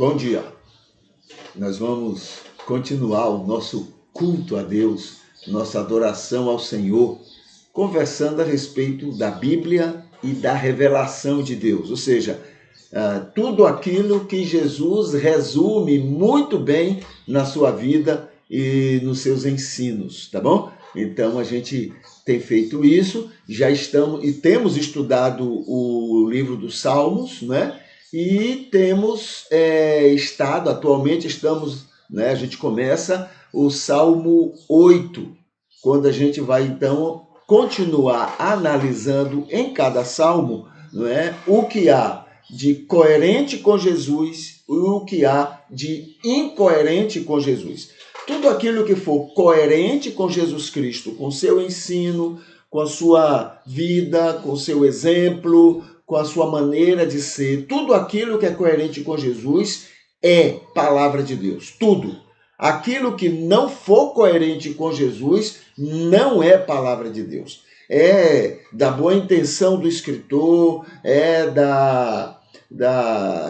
Bom dia. Nós vamos continuar o nosso culto a Deus, nossa adoração ao Senhor, conversando a respeito da Bíblia e da revelação de Deus, ou seja, tudo aquilo que Jesus resume muito bem na sua vida e nos seus ensinos, tá bom? Então a gente tem feito isso, já estamos e temos estudado o livro dos Salmos, né? E temos atualmente estamos, né? A gente começa o Salmo 8, quando a gente vai então continuar analisando em cada salmo, não é, o que há de coerente com Jesus e o que há de incoerente com Jesus. Tudo aquilo que for coerente com Jesus Cristo, com seu ensino, com a sua vida, com seu exemplo, com a sua maneira de ser, tudo aquilo que é coerente com Jesus é palavra de Deus, tudo. Aquilo que não for coerente com Jesus não é palavra de Deus. É da boa intenção do escritor, é da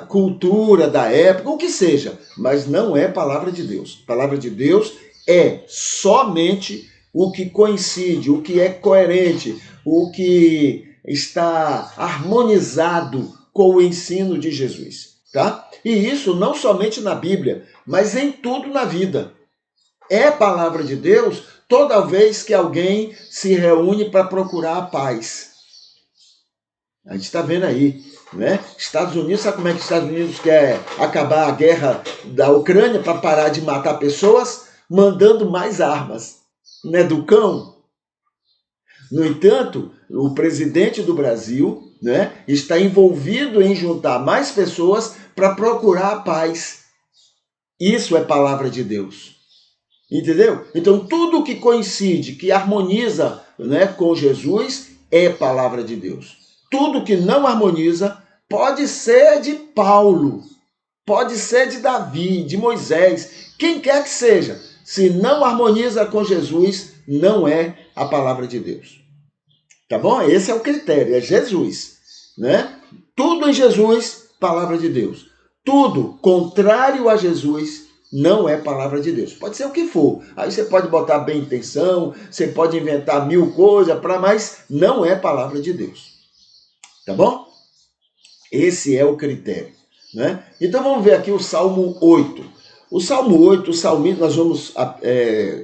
cultura da época, o que seja, mas não é palavra de Deus. Palavra de Deus é somente o que coincide, o que é coerente, o que está harmonizado com o ensino de Jesus, tá? E isso não somente na Bíblia, mas em tudo na vida. É palavra de Deus toda vez que alguém se reúne para procurar a paz. A gente está vendo aí, né? Estados Unidos, sabe como é que os Estados Unidos quer acabar a guerra da Ucrânia para parar de matar pessoas? Mandando mais armas, né, do cão. No entanto, o presidente do Brasil, né, está envolvido em juntar mais pessoas para procurar a paz. Isso é palavra de Deus. Entendeu? Então, tudo que coincide, que harmoniza, né, com Jesus, é palavra de Deus. Tudo que não harmoniza pode ser de Paulo, pode ser de Davi, de Moisés, quem quer que seja. Se não harmoniza com Jesus, não é a palavra de Deus. Tá bom? Esse é o critério, é Jesus, né? Tudo em Jesus, palavra de Deus. Tudo contrário a Jesus não é palavra de Deus. Pode ser o que for. Aí você pode botar bem intenção, você pode inventar mil coisas, mas não é palavra de Deus. Tá bom? Esse é o critério, né? Então vamos ver aqui o Salmo 8. O Salmo 8, o salmista,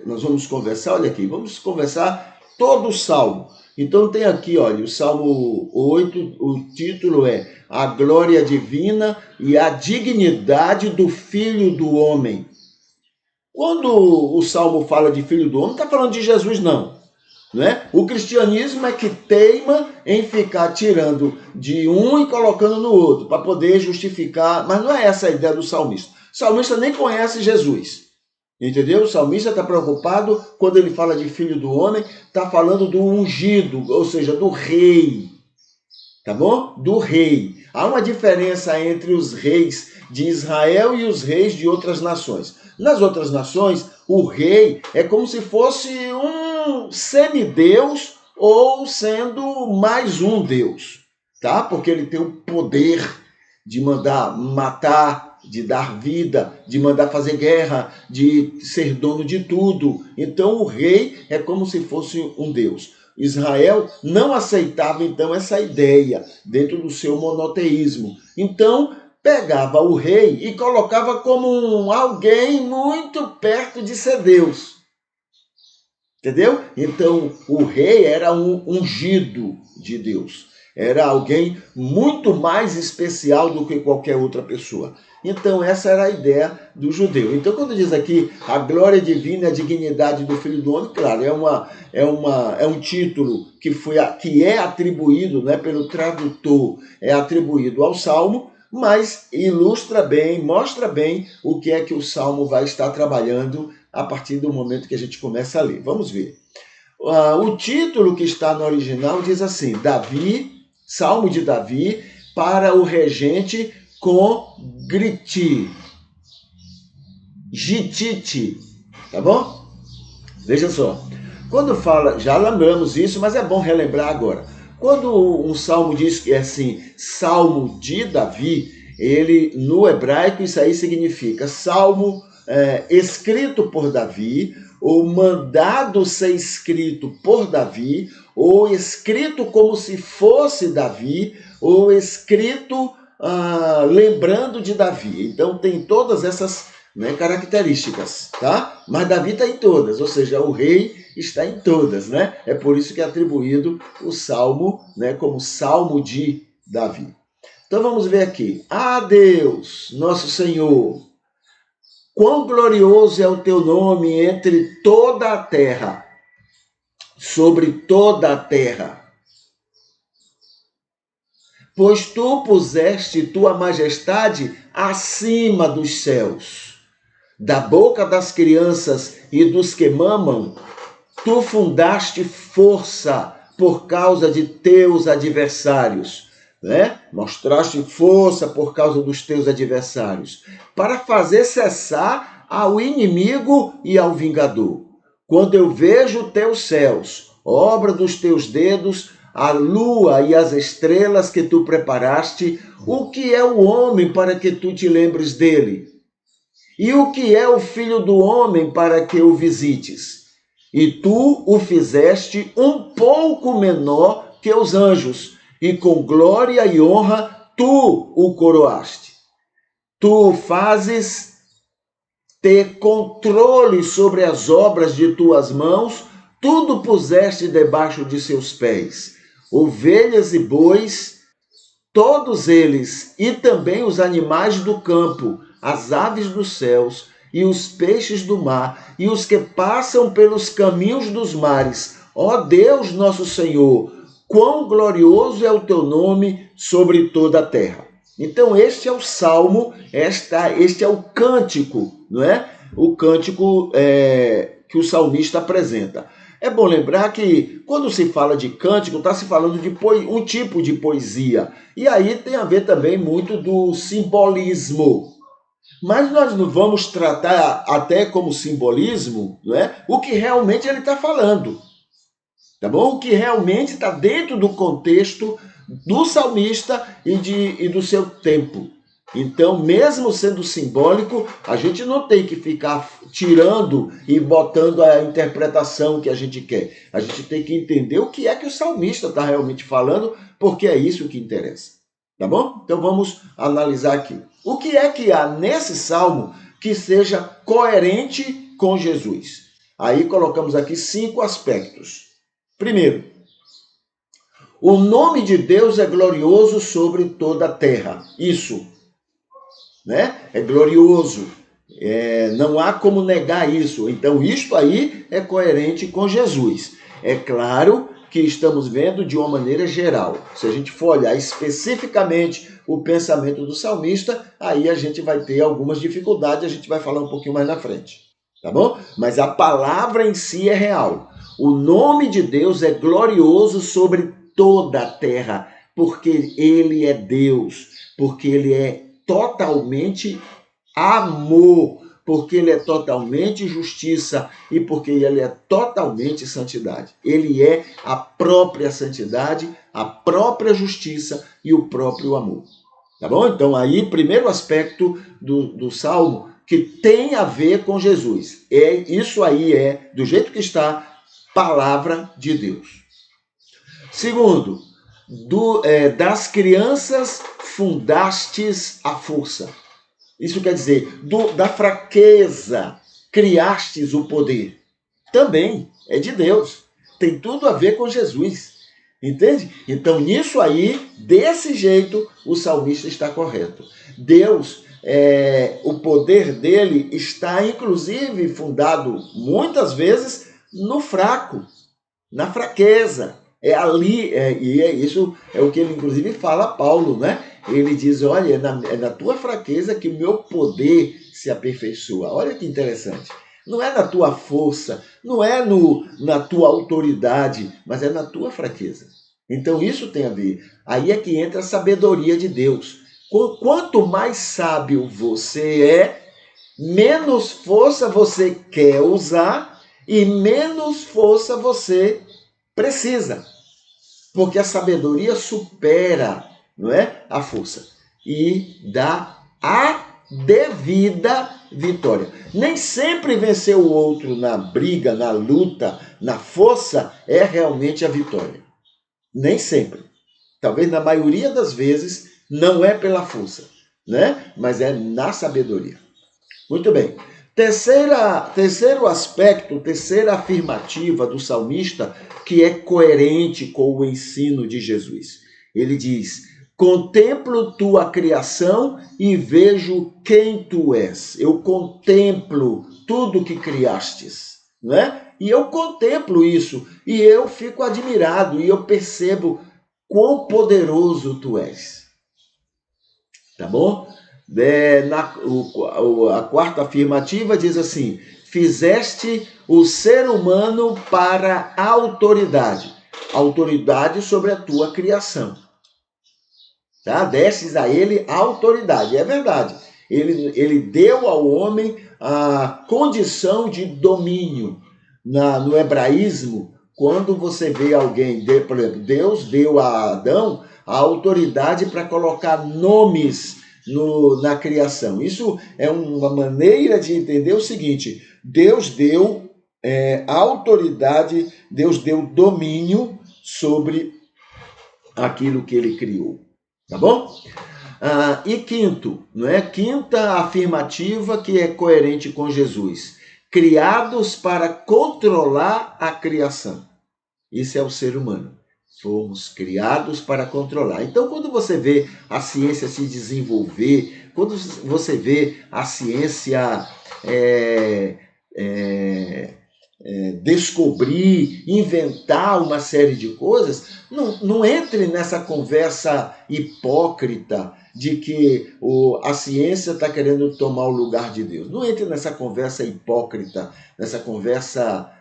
nós vamos conversar, olha aqui, vamos conversar todo o Salmo. Então tem aqui, olha, o Salmo 8, o título é A Glória Divina e a Dignidade do Filho do Homem. Quando o Salmo fala de Filho do Homem, não está falando de Jesus, não. Né? O cristianismo é que teima em ficar tirando de um e colocando no outro, para poder justificar, mas não é essa a ideia do salmista. O salmista nem conhece Jesus. Entendeu? O salmista está preocupado, quando ele fala de filho do homem, está falando do ungido, ou seja, do rei. Tá bom? Do rei. Há uma diferença entre os reis de Israel e os reis de outras nações. Nas outras nações, o rei é como se fosse um semideus ou sendo mais um deus, tá? Porque ele tem o poder de mandar matar, de dar vida, de mandar fazer guerra, de ser dono de tudo. Então o rei é como se fosse um deus. Israel não aceitava então essa ideia dentro do seu monoteísmo. Então pegava o rei e colocava como alguém muito perto de ser Deus. Entendeu? Então o rei era um ungido de Deus. Era alguém muito mais especial do que qualquer outra pessoa. Então essa era a ideia do judeu. Então quando diz aqui a glória divina e a dignidade do Filho do Homem, claro, é um título que é atribuído, né, pelo tradutor, é atribuído ao Salmo, mas ilustra bem, mostra bem o que é que o Salmo vai estar trabalhando a partir do momento que a gente começa a ler. Vamos ver. O título que está no original diz assim, Salmo de Davi para o regente com Gitite, tá bom? Veja só, quando fala, já lembramos isso, mas é bom relembrar agora. Quando um salmo diz que é assim, Salmo de Davi, Ele, no hebraico, isso aí significa salmo escrito por Davi, ou mandado ser escrito por Davi, ou escrito como se fosse Davi, ou escrito lembrando de Davi. Então tem todas essas, né, características, tá? Mas Davi está em todas, ou seja, o rei está em todas, né? É por isso que é atribuído o salmo, né, como salmo de Davi. Então vamos ver aqui. Deus, nosso Senhor, quão glorioso é o teu nome entre toda a terra, sobre toda a terra. Pois tu puseste tua majestade acima dos céus. Da boca das crianças e dos que mamam, tu fundaste força por causa de teus adversários, né? Mostraste força por causa dos teus adversários, para fazer cessar ao inimigo e ao vingador. Quando eu vejo teus céus, obra dos teus dedos, a lua e as estrelas que tu preparaste, o que é o homem para que tu te lembres dele? E o que é o filho do homem para que o visites? E tu o fizeste um pouco menor que os anjos, e com glória e honra tu o coroaste. Tu fazes ter controle sobre as obras de tuas mãos, tudo puseste debaixo de seus pés. Ovelhas e bois, todos eles, e também os animais do campo, as aves dos céus, e os peixes do mar, e os que passam pelos caminhos dos mares. Ó Deus nosso Senhor, quão glorioso é o teu nome sobre toda a terra. Então este é o salmo, este é o cântico, não é? O cântico que o salmista apresenta. É bom lembrar que quando se fala de cântico, está se falando de um tipo de poesia. E aí tem a ver também muito do simbolismo. Mas nós não vamos tratar até como simbolismo, não é? O que realmente ele está falando. Tá bom? O que realmente está dentro do contexto do salmista e do seu tempo. Então, mesmo sendo simbólico, a gente não tem que ficar tirando e botando a interpretação que a gente quer. A gente tem que entender o que é que o salmista está realmente falando, porque é isso que interessa. Tá bom? Então vamos analisar aqui. O que é que há nesse salmo que seja coerente com Jesus? Aí colocamos aqui 5 aspectos. Primeiro, o nome de Deus é glorioso sobre toda a terra. Isso, né? É glorioso. Não há como negar isso. Então, isto aí é coerente com Jesus. É claro que estamos vendo de uma maneira geral. Se a gente for olhar especificamente o pensamento do salmista, aí a gente vai ter algumas dificuldades, a gente vai falar um pouquinho mais na frente. Tá bom? Mas a palavra em si é real. O nome de Deus é glorioso sobre toda a terra, porque ele é Deus, porque ele é totalmente amor, porque ele é totalmente justiça e porque ele é totalmente santidade. Ele é a própria santidade, a própria justiça e o próprio amor. Tá bom? Então aí, primeiro aspecto do Salmo, que tem a ver com Jesus. Isso aí do jeito que está, palavra de Deus. Segundo, das crianças fundastes a força. Isso quer dizer, da fraqueza criastes o poder. Também é de Deus. Tem tudo a ver com Jesus. Entende? Então, nisso aí, desse jeito, o salmista está correto. Deus, o poder dele está, inclusive, fundado, muitas vezes, no fraco, na fraqueza. Isso é o que ele, inclusive, fala a Paulo, né? Ele diz, olha, é na tua fraqueza que o meu poder se aperfeiçoa. Olha que interessante. Não é na tua força, não é na tua autoridade, mas é na tua fraqueza. Então isso tem a ver. Aí é que entra a sabedoria de Deus. Quanto mais sábio você é, menos força você quer usar e menos força você precisa. Porque a sabedoria supera, não é, a força. e dá a devida vitória. Nem sempre vencer o outro na briga, na luta, na força é realmente a vitória. Nem sempre. Talvez na maioria das vezes não é pela força, né? Mas é na sabedoria. Muito bem. Terceiro aspecto, terceira afirmativa do salmista, que é coerente com o ensino de Jesus. Ele diz: contemplo tua criação e vejo quem tu és. Eu contemplo tudo que criastes, né? E eu contemplo isso, e eu fico admirado, e eu percebo quão poderoso tu és. Tá bom? A quarta afirmativa diz assim: fizeste o ser humano para autoridade sobre a tua criação. Tá? Destes a ele a autoridade. É verdade. Ele deu ao homem a condição de domínio. No hebraísmo, quando você vê alguém, por exemplo, Deus deu a Adão a autoridade para colocar nomes na criação. Isso é uma maneira de entender o seguinte: Deus deu autoridade, Deus deu domínio sobre aquilo que ele criou. Tá bom? E quinto, não é? Quinta afirmativa que é coerente com Jesus: criados para controlar a criação. Isso é o ser humano. Fomos criados para controlar. Então, quando você vê a ciência se desenvolver, quando você vê a ciência descobrir, inventar uma série de coisas, não entre nessa conversa hipócrita de que a ciência está querendo tomar o lugar de Deus. Não entre nessa conversa hipócrita, nessa conversa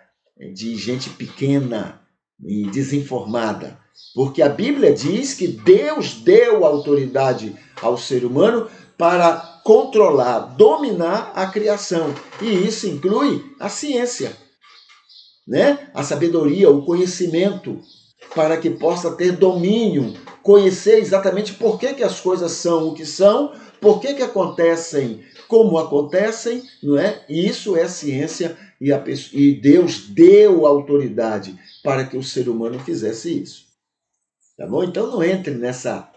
de gente pequena e desinformada. Porque a Bíblia diz que Deus deu autoridade ao ser humano para controlar, dominar a criação. E isso inclui a ciência, né? A sabedoria, o conhecimento, para que possa ter domínio, conhecer exatamente por que as coisas são o que são, por que acontecem como acontecem, não é? Isso é ciência e Deus deu autoridade para que o ser humano fizesse isso. Tá bom? Então não entre nessa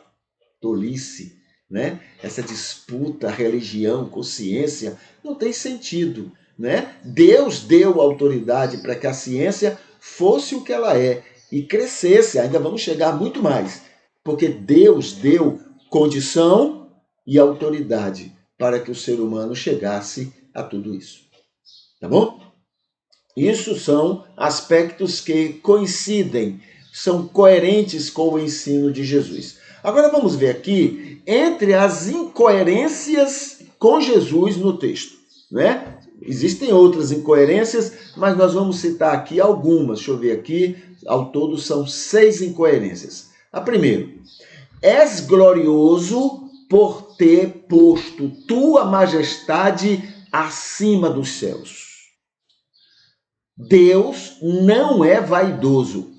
tolice, né? Essa disputa religião com ciência não tem sentido, né? Deus deu autoridade para que a ciência fosse o que ela é e crescesse. Ainda vamos chegar muito mais, porque Deus deu condição e autoridade para que o ser humano chegasse a tudo isso. Tá bom? Isso são aspectos que coincidem, são coerentes com o ensino de Jesus. Agora vamos ver aqui entre as incoerências com Jesus no texto, né? Existem outras incoerências, mas nós vamos citar aqui algumas. Deixa eu ver aqui, ao todo são 6 incoerências. A primeira: és glorioso por ter posto tua majestade acima dos céus. Deus não é vaidoso,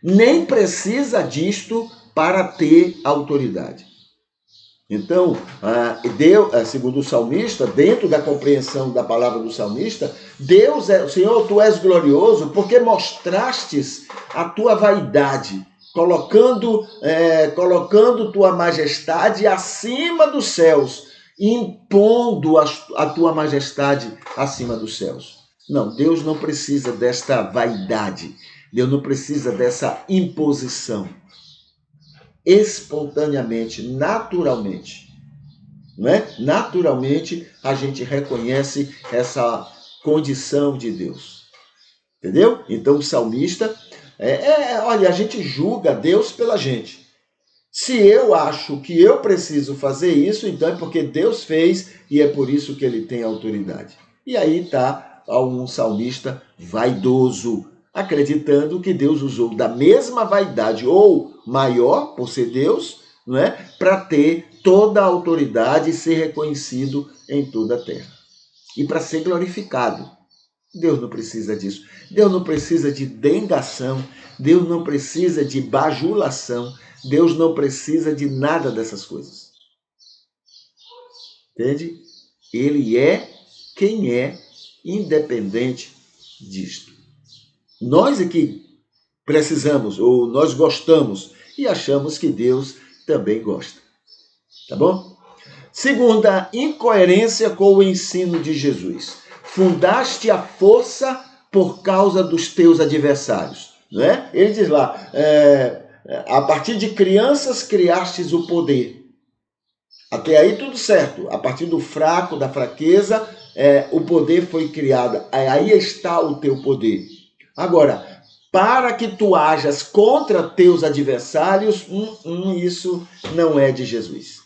nem precisa disto para ter autoridade. Então, Deus, segundo o salmista, dentro da compreensão da palavra do salmista, Deus Senhor, tu és glorioso porque mostrastes a tua vaidade, colocando tua majestade acima dos céus, impondo a tua majestade acima dos céus. Não, Deus não precisa desta vaidade, Deus não precisa dessa imposição. Espontaneamente, naturalmente, não é? Naturalmente a gente reconhece essa condição de Deus, entendeu? Então o salmista, olha, a gente julga Deus pela gente. Se eu acho que eu preciso fazer isso, então é porque Deus fez e é por isso que ele tem autoridade. E aí está um salmista vaidoso, acreditando que Deus usou da mesma vaidade ou maior, por ser Deus, não é? Para ter toda a autoridade e ser reconhecido em toda a terra. E para ser glorificado, Deus não precisa disso. Deus não precisa de dengação. Deus não precisa de bajulação. Deus não precisa de nada dessas coisas. Entende? Ele é quem é, independente disto. Nós aqui precisamos, ou nós gostamos, e achamos que Deus também gosta. Tá bom? Segunda, incoerência com o ensino de Jesus. Fundaste a força por causa dos teus adversários. Né? Ele diz lá, a partir de crianças criastes o poder. Até aí tudo certo. A partir do fraco, da fraqueza, o poder foi criado. Aí está o teu poder. Agora, para que tu hajas contra teus adversários, isso não é de Jesus.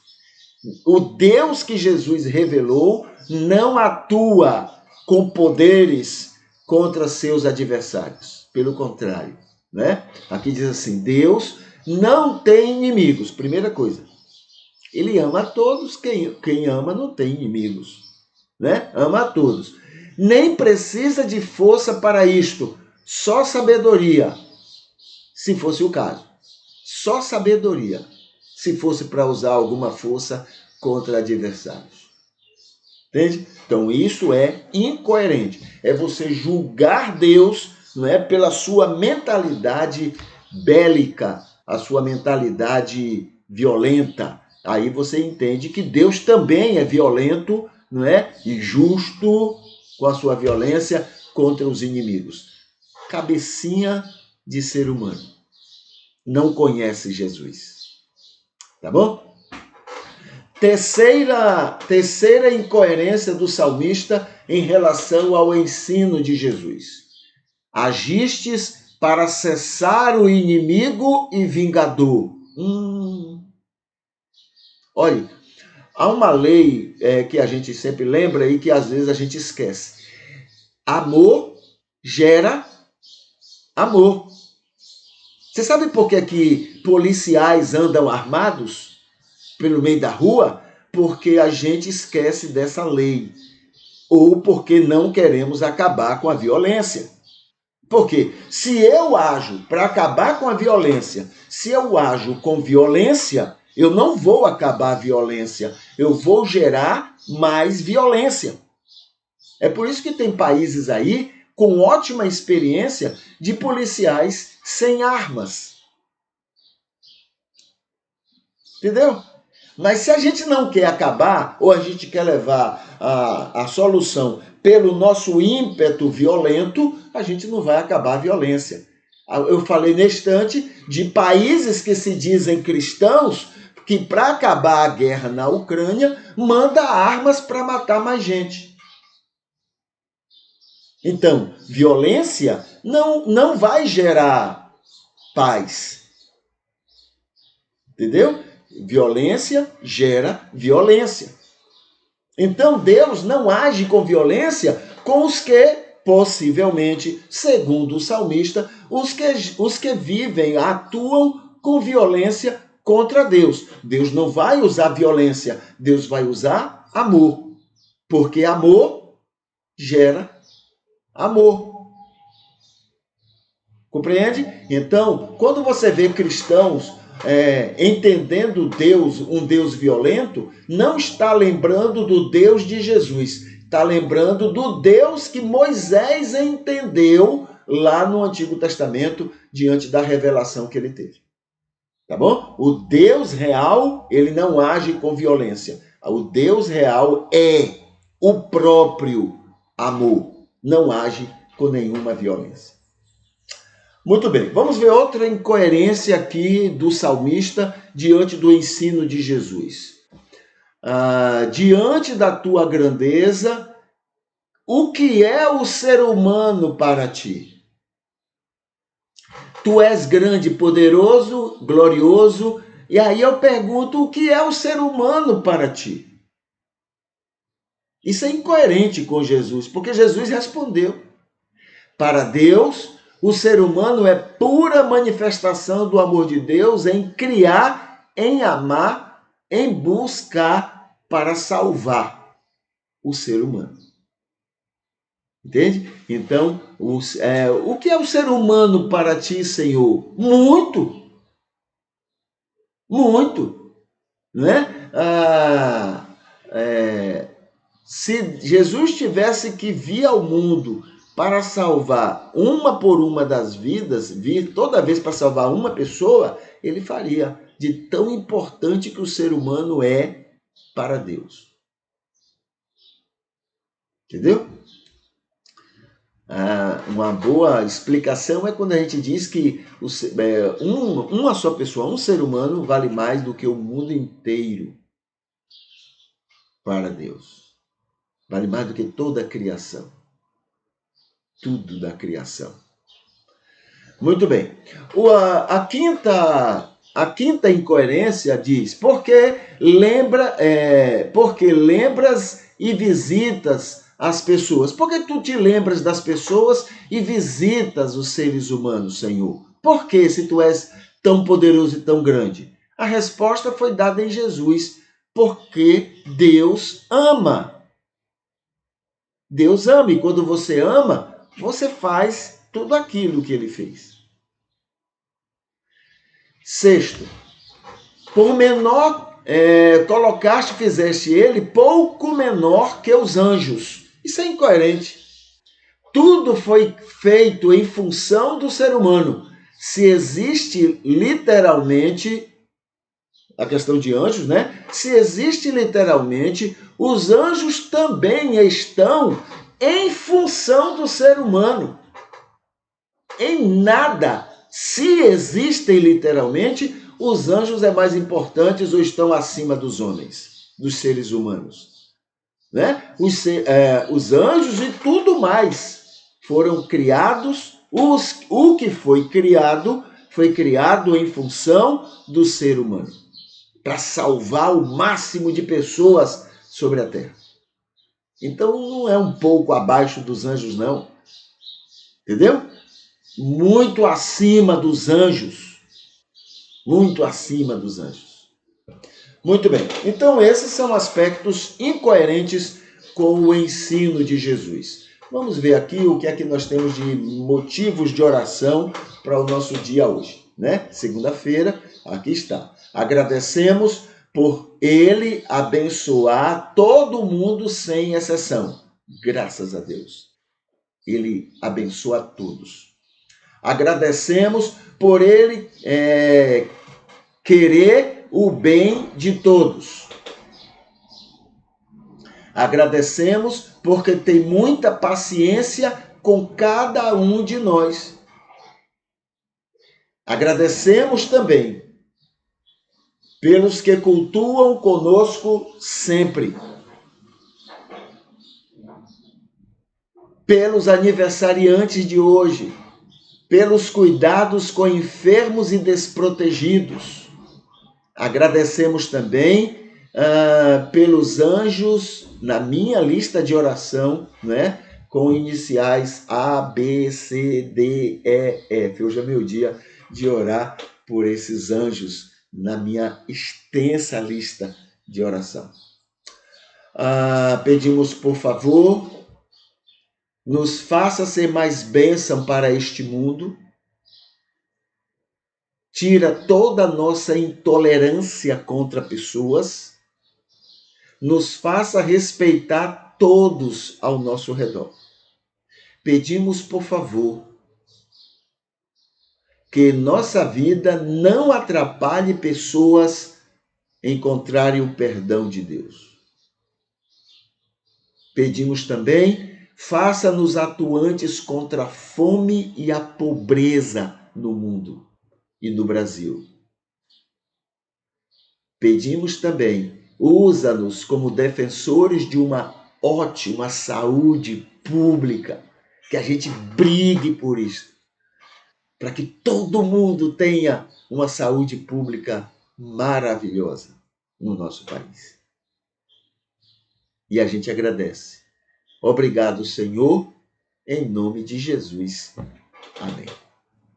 O Deus que Jesus revelou não atua com poderes contra seus adversários. Pelo contrário, né? Aqui diz assim, Deus não tem inimigos. Primeira coisa, ele ama a todos, quem ama não tem inimigos. Né? Ama a todos. Nem precisa de força para isto, só sabedoria, se fosse o caso. Só sabedoria, se fosse para usar alguma força contra adversários. Entende? Então isso é incoerente. É você julgar Deus, não é, pela sua mentalidade bélica, a sua mentalidade violenta. Aí você entende que Deus também é violento, não é? E justo com a sua violência contra os inimigos. Cabecinha de ser humano. Não conhece Jesus. Tá bom? Terceira incoerência do salmista em relação ao ensino de Jesus. Agistes para cessar o inimigo e vingador. Olha, há uma lei que a gente sempre lembra e que às vezes a gente esquece. Amor gera amor. Você sabe por que policiais andam armados pelo meio da rua? Porque a gente esquece dessa lei. Ou porque não queremos acabar com a violência. Porque se eu ajo para acabar com a violência, se eu ajo com violência, eu não vou acabar a violência, eu vou gerar mais violência. É por isso que tem países aí com ótima experiência de policiais sem armas. Entendeu? Mas se a gente não quer acabar, ou a gente quer levar a solução pelo nosso ímpeto violento, a gente não vai acabar a violência. Eu falei neste instante de países que se dizem cristãos, que para acabar a guerra na Ucrânia, manda armas para matar mais gente. Então, violência não vai gerar paz. Entendeu? Violência gera violência. Então, Deus não age com violência com os que, possivelmente, segundo o salmista, os que vivem, atuam com violência contra Deus. Deus não vai usar violência, Deus vai usar amor. Porque amor gera amor. Compreende? Então, quando você vê cristãos entendendo Deus, um Deus violento, não está lembrando do Deus de Jesus, está lembrando do Deus que Moisés entendeu lá no Antigo Testamento, diante da revelação que ele teve. Tá bom? O Deus real, ele não age com violência. O Deus real é o próprio amor, não age com nenhuma violência. Muito bem, vamos ver outra incoerência aqui do salmista diante do ensino de Jesus. Diante da tua grandeza, o que é o ser humano para ti? Tu és grande, poderoso, glorioso, e aí eu pergunto, o que é o ser humano para ti? Isso é incoerente com Jesus, porque Jesus respondeu. Para Deus, o ser humano é pura manifestação do amor de Deus em criar, em amar, em buscar para salvar o ser humano. Entende? Então, o que é o ser humano para ti, Senhor? Muito, muito, né? Se Jesus tivesse que vir ao mundo para salvar uma por uma das vidas, vir toda vez para salvar uma pessoa, ele faria, de tão importante que o ser humano é para Deus. Entendeu? Uma boa explicação é quando a gente diz que uma só pessoa, um ser humano, vale mais do que o mundo inteiro para Deus. Vale mais do que toda a criação. Tudo da criação. Muito bem. A quinta incoerência diz, porque lembras e visitas as pessoas. Por que tu te lembras das pessoas e visitas os seres humanos, Senhor? Por que, se tu és tão poderoso e tão grande? A resposta foi dada em Jesus, porque Deus ama. Deus ama, e quando você ama, você faz tudo aquilo que ele fez. Sexto, por menor colocaste, fizeste ele pouco menor que os anjos. Isso é incoerente. Tudo foi feito em função do ser humano. Se existe literalmente a questão de anjos, né? Se existe literalmente, os anjos também estão em função do ser humano. Em nada. Se existem literalmente, os anjos é mais importantes ou estão acima dos homens, dos seres humanos. Né? Os anjos e tudo mais foram criados, o que foi criado em função do ser humano, para salvar o máximo de pessoas sobre a terra. Então não é um pouco abaixo dos anjos, não. Entendeu? Muito acima dos anjos. Muito acima dos anjos. Muito bem. Então, esses são aspectos incoerentes com o ensino de Jesus. Vamos ver aqui o que é que nós temos de motivos de oração para o nosso dia hoje, né? Segunda-feira, aqui está. Agradecemos por ele abençoar todo mundo sem exceção. Graças a Deus. Ele abençoa todos. Agradecemos por ele querer o bem de todos. Agradecemos porque tem muita paciência com cada um de nós. Agradecemos também pelos que cultuam conosco sempre. Pelos aniversariantes de hoje. Pelos cuidados com enfermos e desprotegidos. Agradecemos também pelos anjos na minha lista de oração, né? Com iniciais A, B, C, D, E, F. Hoje é meu dia de orar por esses anjos na minha extensa lista de oração. Pedimos, por favor, nos faça ser mais bênção para este mundo. Tira toda a nossa intolerância contra pessoas. Nos faça respeitar todos ao nosso redor. Pedimos, por favor, que nossa vida não atrapalhe pessoas encontrarem o perdão de Deus. Pedimos também, faça-nos atuantes contra a fome e a pobreza no mundo e no Brasil. Pedimos também, usa-nos como defensores de uma ótima saúde pública, que a gente brigue por isso, para que todo mundo tenha uma saúde pública maravilhosa no nosso país. E a gente agradece. Obrigado, Senhor, em nome de Jesus. Amém.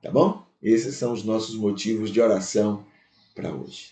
Tá bom? Esses são os nossos motivos de oração para hoje.